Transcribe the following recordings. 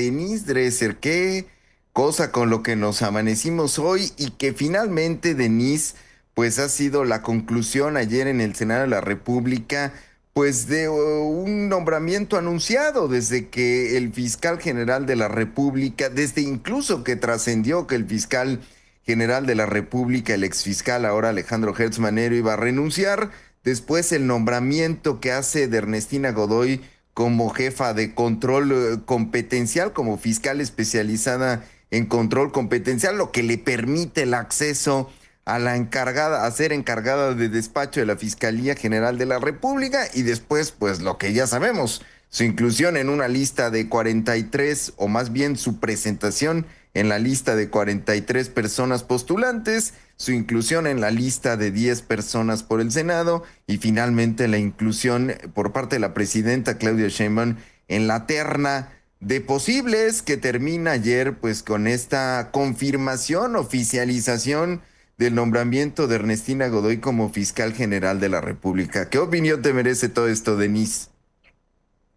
Denise Dresser, qué cosa con lo que nos amanecimos hoy y que finalmente, Denise, pues ha sido la conclusión ayer en el Senado de la República, pues de un nombramiento anunciado desde que el fiscal general de la República, desde incluso que trascendió que el fiscal general de la República, el exfiscal ahora Alejandro Gertz Manero, iba a renunciar, después el nombramiento que hace de Ernestina Godoy como jefa de control competencial, como fiscal especializada en control competencial, lo que le permite el acceso a la encargada, a ser encargada de despacho de la Fiscalía General de la República y después, pues lo que ya sabemos, su inclusión en una lista de 43, o más bien su presentación en la lista de 43 personas postulantes, su inclusión en la lista de 10 personas por el Senado y finalmente la inclusión por parte de la presidenta Claudia Sheinbaum en la terna de posibles que termina ayer pues con esta confirmación, oficialización del nombramiento de Ernestina Godoy como fiscal general de la República. ¿Qué opinión te merece todo esto, Denise?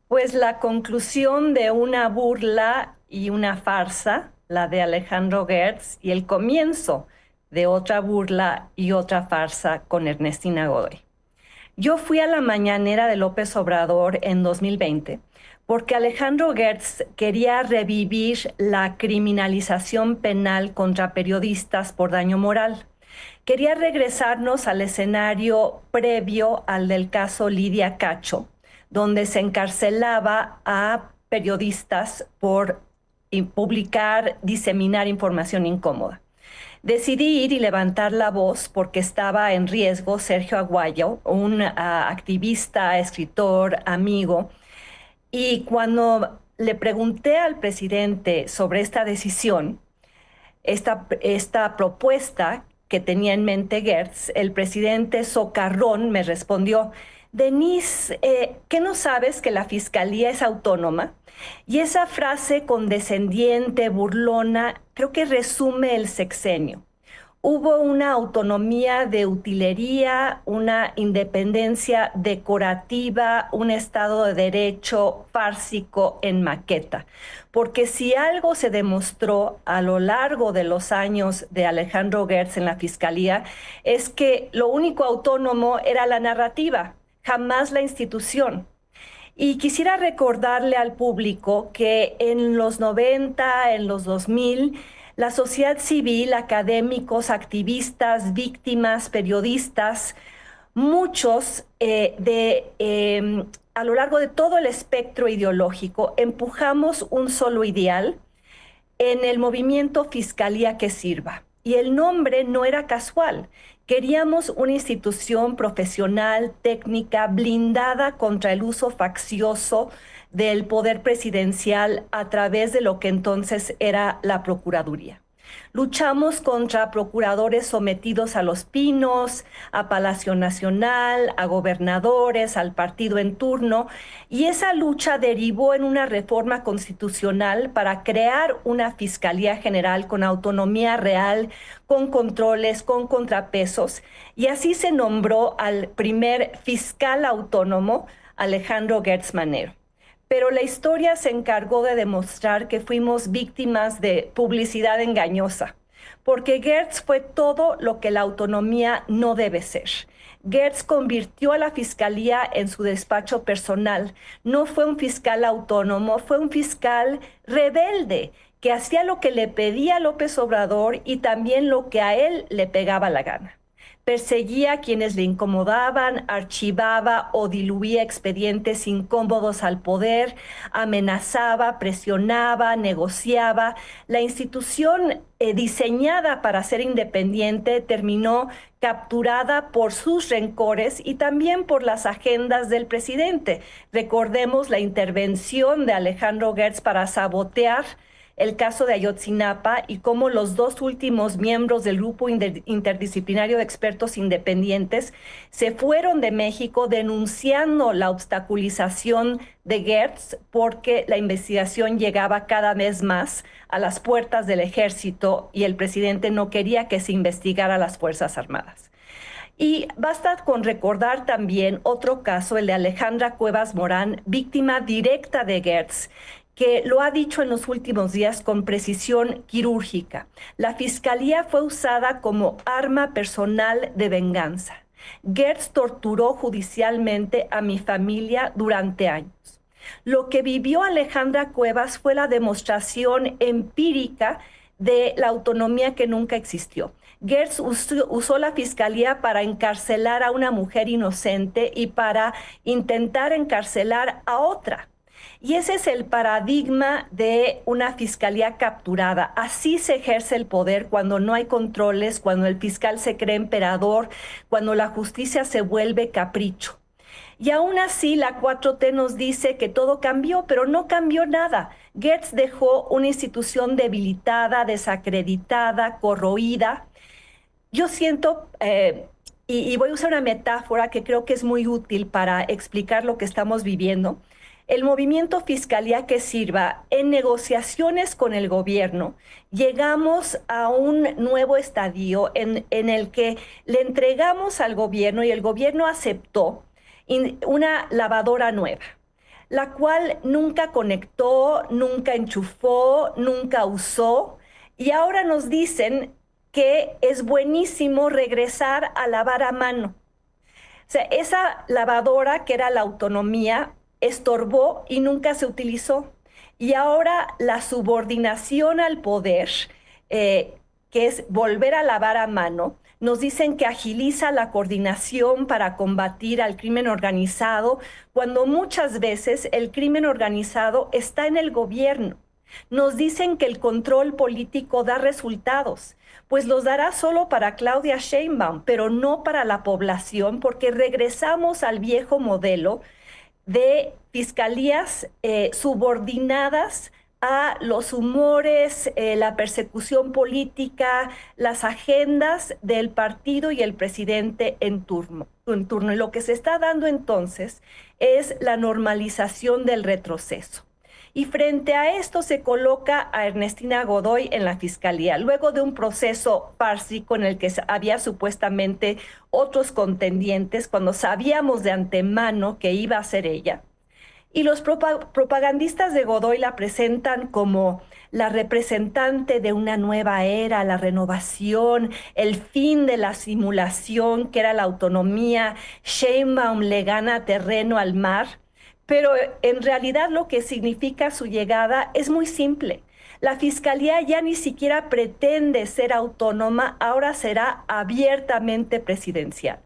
Pues la conclusión de una burla y una farsa, la de Alejandro Gertz, y el comienzo de otra burla y otra farsa con Ernestina Godoy. Yo fui a la mañanera de López Obrador en 2020 porque Alejandro Gertz quería revivir la criminalización penal contra periodistas por daño moral. Quería regresarnos al escenario previo al del caso Lidia Cacho, donde se encarcelaba a periodistas por publicar, diseminar información incómoda. Decidí ir y levantar la voz porque estaba en riesgo Sergio Aguayo, un activista, escritor, amigo, y cuando le pregunté al presidente sobre esta decisión, esta propuesta que tenía en mente Gertz, el presidente socarrón me respondió: Denise, ¿qué no sabes que la fiscalía es autónoma? Y esa frase condescendiente, burlona, creo que resume el sexenio. Hubo una autonomía de utilería, una independencia decorativa, un Estado de Derecho fársico en maqueta. Porque si algo se demostró a lo largo de los años de Alejandro Gertz en la Fiscalía, es que lo único autónomo era la narrativa, jamás la institución. Y quisiera recordarle al público que en los 90, en los 2000, la sociedad civil, académicos, activistas, víctimas, periodistas, muchos a lo largo de todo el espectro ideológico empujamos un solo ideal en el movimiento Fiscalía que Sirva. Y el nombre no era casual. Queríamos una institución profesional, técnica, blindada contra el uso faccioso del poder presidencial a través de lo que entonces era la Procuraduría. Luchamos contra procuradores sometidos a los pinos, a Palacio Nacional, a gobernadores, al partido en turno, y esa lucha derivó en una reforma constitucional para crear una Fiscalía General con autonomía real, con controles, con contrapesos, y así se nombró al primer fiscal autónomo, Alejandro Gertz Manero. Pero la historia se encargó de demostrar que fuimos víctimas de publicidad engañosa, porque Gertz fue todo lo que la autonomía no debe ser. Gertz convirtió a la fiscalía en su despacho personal. No fue un fiscal autónomo, fue un fiscal rebelde que hacía lo que le pedía López Obrador y también lo que a él le pegaba la gana. Perseguía a quienes le incomodaban, archivaba o diluía expedientes incómodos al poder, amenazaba, presionaba, negociaba. La institución diseñada para ser independiente terminó capturada por sus rencores y también por las agendas del presidente. Recordemos la intervención de Alejandro Gertz para sabotear el caso de Ayotzinapa y cómo los dos últimos miembros del grupo interdisciplinario de expertos independientes se fueron de México denunciando la obstaculización de Gertz porque la investigación llegaba cada vez más a las puertas del ejército y el presidente no quería que se investigara a las Fuerzas Armadas. Y basta con recordar también otro caso, el de Alejandra Cuevas Morán, víctima directa de Gertz, que lo ha dicho en los últimos días con precisión quirúrgica. La fiscalía fue usada como arma personal de venganza. Gertz torturó judicialmente a mi familia durante años. Lo que vivió Alejandra Cuevas fue la demostración empírica de la autonomía que nunca existió. Gertz usó la fiscalía para encarcelar a una mujer inocente y para intentar encarcelar a otra. Y ese es el paradigma de una fiscalía capturada. Así se ejerce el poder cuando no hay controles, cuando el fiscal se cree emperador, cuando la justicia se vuelve capricho. Y aún así la 4T nos dice que todo cambió, pero no cambió nada. Gertz dejó una institución debilitada, desacreditada, corroída. Yo siento, y voy a usar una metáfora que creo que es muy útil para explicar lo que estamos viviendo. El movimiento Fiscalía que Sirva, en negociaciones con el gobierno, llegamos a un nuevo estadio en el que le entregamos al gobierno y el gobierno aceptó una lavadora nueva, la cual nunca conectó, nunca enchufó, nunca usó, y ahora nos dicen que es buenísimo regresar a lavar a mano. O sea, esa lavadora que era la autonomía estorbó y nunca se utilizó. Y ahora la subordinación al poder, que es volver a lavar a mano, nos dicen que agiliza la coordinación para combatir al crimen organizado, cuando muchas veces el crimen organizado está en el gobierno. Nos dicen que el control político da resultados, pues los dará solo para Claudia Sheinbaum, pero no para la población, porque regresamos al viejo modelo de fiscalías subordinadas a los humores, la persecución política, las agendas del partido y el presidente en turno. Y lo que se está dando entonces es la normalización del retroceso. Y frente a esto se coloca a Ernestina Godoy en la fiscalía, luego de un proceso fársico en el que había supuestamente otros contendientes, cuando sabíamos de antemano que iba a ser ella. Y los propagandistas de Godoy la presentan como la representante de una nueva era, la renovación, el fin de la simulación, que era la autonomía. Sheinbaum le gana terreno al mar. Pero en realidad lo que significa su llegada es muy simple. La fiscalía ya ni siquiera pretende ser autónoma, ahora será abiertamente presidencial.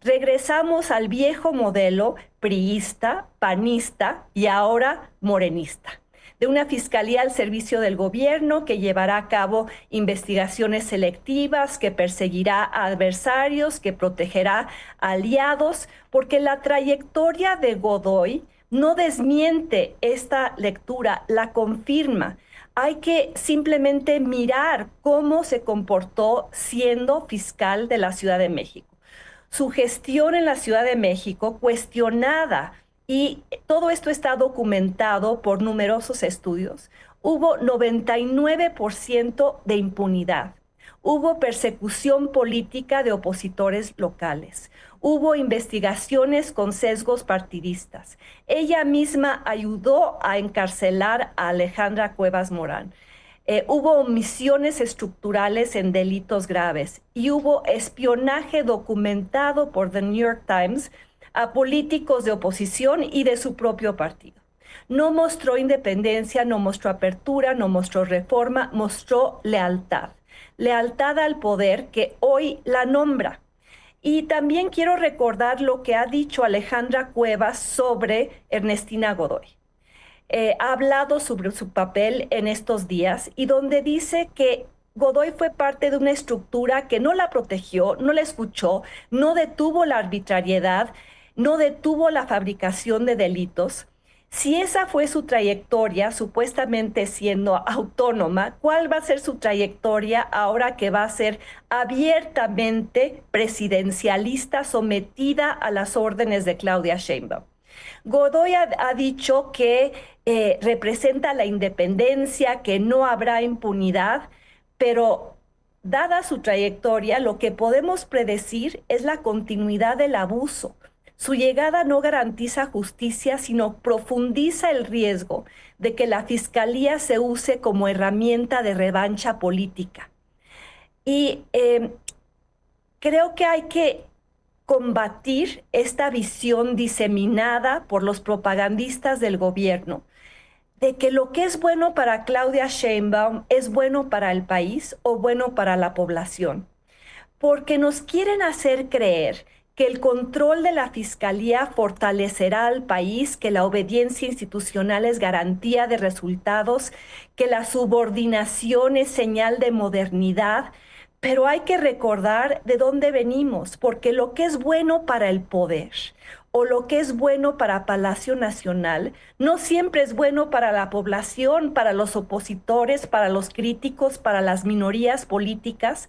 Regresamos al viejo modelo priista, panista y ahora morenista, de una fiscalía al servicio del gobierno que llevará a cabo investigaciones selectivas, que perseguirá a adversarios, que protegerá a aliados, porque la trayectoria de Godoy no desmiente esta lectura, la confirma. Hay que simplemente mirar cómo se comportó siendo fiscal de la Ciudad de México. Su gestión en la Ciudad de México cuestionada, y todo esto está documentado por numerosos estudios. Hubo 99% de impunidad. Hubo persecución política de opositores locales. Hubo investigaciones con sesgos partidistas. Ella misma ayudó a encarcelar a Alejandra Cuevas Morán. Hubo omisiones estructurales en delitos graves y hubo espionaje documentado por The New York Times a políticos de oposición y de su propio partido. No mostró independencia, no mostró apertura, no mostró reforma, mostró lealtad. Lealtad al poder que hoy la nombra. Y también quiero recordar lo que ha dicho Alejandra Cuevas sobre Ernestina Godoy. Ha hablado sobre su papel en estos días y donde dice que Godoy fue parte de una estructura que no la protegió, no la escuchó, no detuvo la arbitrariedad, no detuvo la fabricación de delitos. Si esa fue su trayectoria, supuestamente siendo autónoma, ¿cuál va a ser su trayectoria ahora que va a ser abiertamente presidencialista, sometida a las órdenes de Claudia Sheinbaum? Godoy ha dicho que representa la independencia, que no habrá impunidad, pero dada su trayectoria, lo que podemos predecir es la continuidad del abuso. Su llegada no garantiza justicia, sino profundiza el riesgo de que la fiscalía se use como herramienta de revancha política. Y creo que hay que combatir esta visión diseminada por los propagandistas del gobierno de que lo que es bueno para Claudia Sheinbaum es bueno para el país o bueno para la población, porque nos quieren hacer creer que el control de la fiscalía fortalecerá al país, que la obediencia institucional es garantía de resultados, que la subordinación es señal de modernidad, pero hay que recordar de dónde venimos, porque lo que es bueno para el poder o lo que es bueno para Palacio Nacional no siempre es bueno para la población, para los opositores, para los críticos, para las minorías políticas.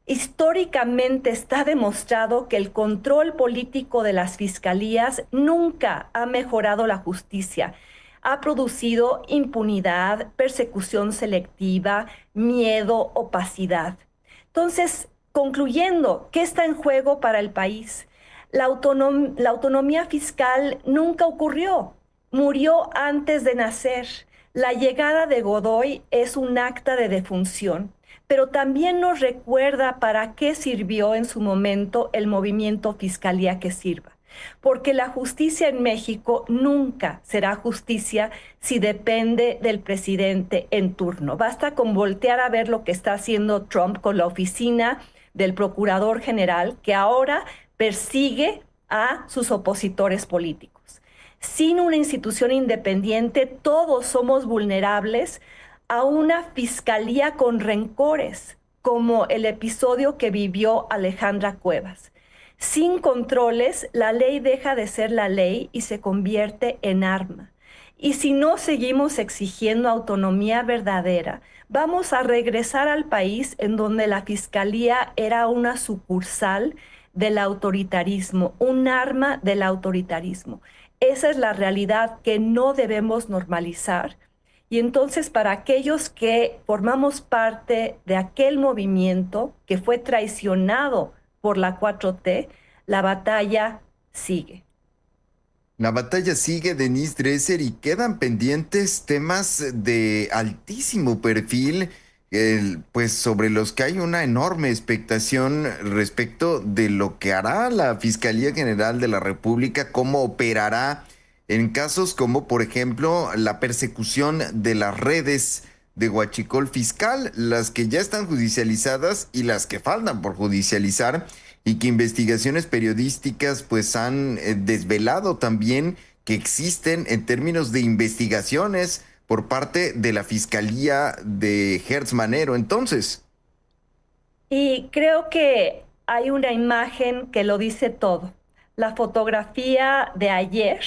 Históricamente está demostrado que el control político de las fiscalías nunca ha mejorado la justicia. Ha producido impunidad, persecución selectiva, miedo, opacidad. Entonces, concluyendo, ¿qué está en juego para el país? La autonomía fiscal nunca ocurrió, murió antes de nacer. La llegada de Godoy es un acta de defunción, pero también nos recuerda para qué sirvió en su momento el movimiento Fiscalía que Sirva. Porque la justicia en México nunca será justicia si depende del presidente en turno. Basta con voltear a ver lo que está haciendo Trump con la oficina del Procurador General, que ahora persigue a sus opositores políticos. Sin una institución independiente, todos somos vulnerables a una fiscalía con rencores, como el episodio que vivió Alejandra Cuevas. Sin controles, la ley deja de ser la ley y se convierte en arma. Y si no seguimos exigiendo autonomía verdadera, vamos a regresar al país en donde la fiscalía era una sucursal del autoritarismo, un arma del autoritarismo. Esa es la realidad que no debemos normalizar. Y entonces, para aquellos que formamos parte de aquel movimiento que fue traicionado por la 4T, la batalla sigue. La batalla sigue, Denise Dresser, y quedan pendientes temas de altísimo perfil, pues sobre los que hay una enorme expectación respecto de lo que hará la Fiscalía General de la República, cómo operará en casos como, por ejemplo, la persecución de las redes de huachicol fiscal, las que ya están judicializadas y las que faltan por judicializar, y que investigaciones periodísticas pues han desvelado también que existen en términos de investigaciones por parte de la Fiscalía de Hertz Manero. Entonces, Y creo que hay una imagen que lo dice todo. La fotografía de ayer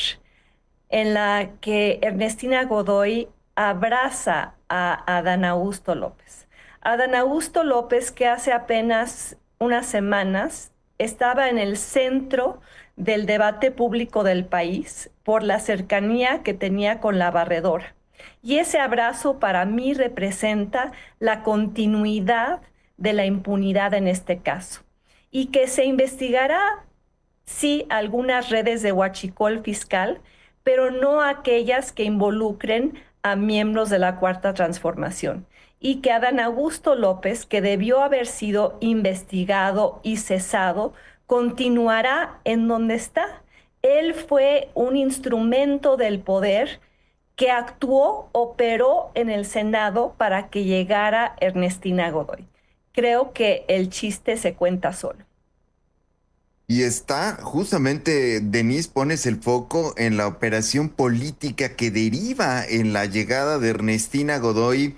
en la que Ernestina Godoy abraza a Adán Augusto López. Adán Augusto López, que hace apenas unas semanas estaba en el centro del debate público del país por la cercanía que tenía con la barredora. Y ese abrazo para mí representa la continuidad de la impunidad en este caso. Y que se investigará, sí, algunas redes de huachicol fiscal, pero no aquellas que involucren a miembros de la Cuarta Transformación. Y que Adán Augusto López, que debió haber sido investigado y cesado, continuará en donde está. Él fue un instrumento del poder que actuó, operó en el Senado para que llegara Ernestina Godoy. Creo que el chiste se cuenta solo. y está justamente, Denise, pones el foco en la operación política que deriva en la llegada de Ernestina Godoy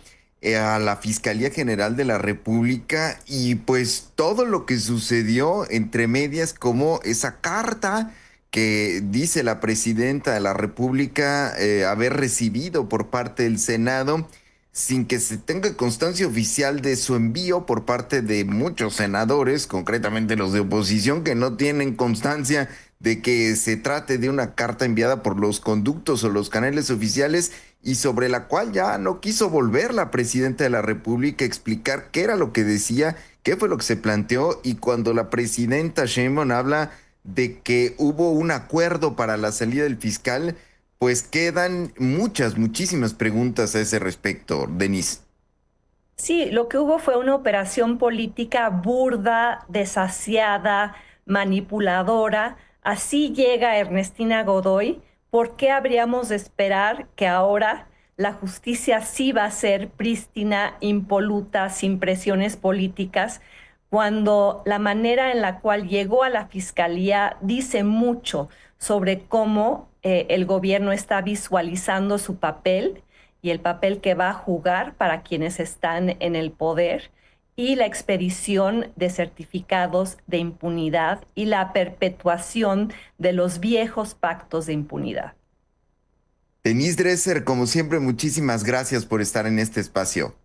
a la Fiscalía General de la República, y pues todo lo que sucedió entre medias, como esa carta que dice la presidenta de la República haber recibido por parte del Senado, sin que se tenga constancia oficial de su envío por parte de muchos senadores, concretamente los de oposición, que no tienen constancia de que se trate de una carta enviada por los conductos o los canales oficiales, y sobre la cual ya no quiso volver la presidenta de la República a explicar qué era lo que decía, qué fue lo que se planteó. Y cuando la presidenta Sheinbaum habla de que hubo un acuerdo para la salida del fiscal, pues quedan muchísimas preguntas a ese respecto, Denise. Sí, lo que hubo fue una operación política burda, desasiada, manipuladora. Así llega Ernestina Godoy. ¿Por qué habríamos de esperar que ahora la justicia sí va a ser prístina, impoluta, sin presiones políticas, cuando la manera en la cual llegó a la fiscalía dice mucho sobre cómo el gobierno está visualizando su papel y el papel que va a jugar para quienes están en el poder y la expedición de certificados de impunidad y la perpetuación de los viejos pactos de impunidad? Denise Dresser, como siempre, muchísimas gracias por estar en este espacio.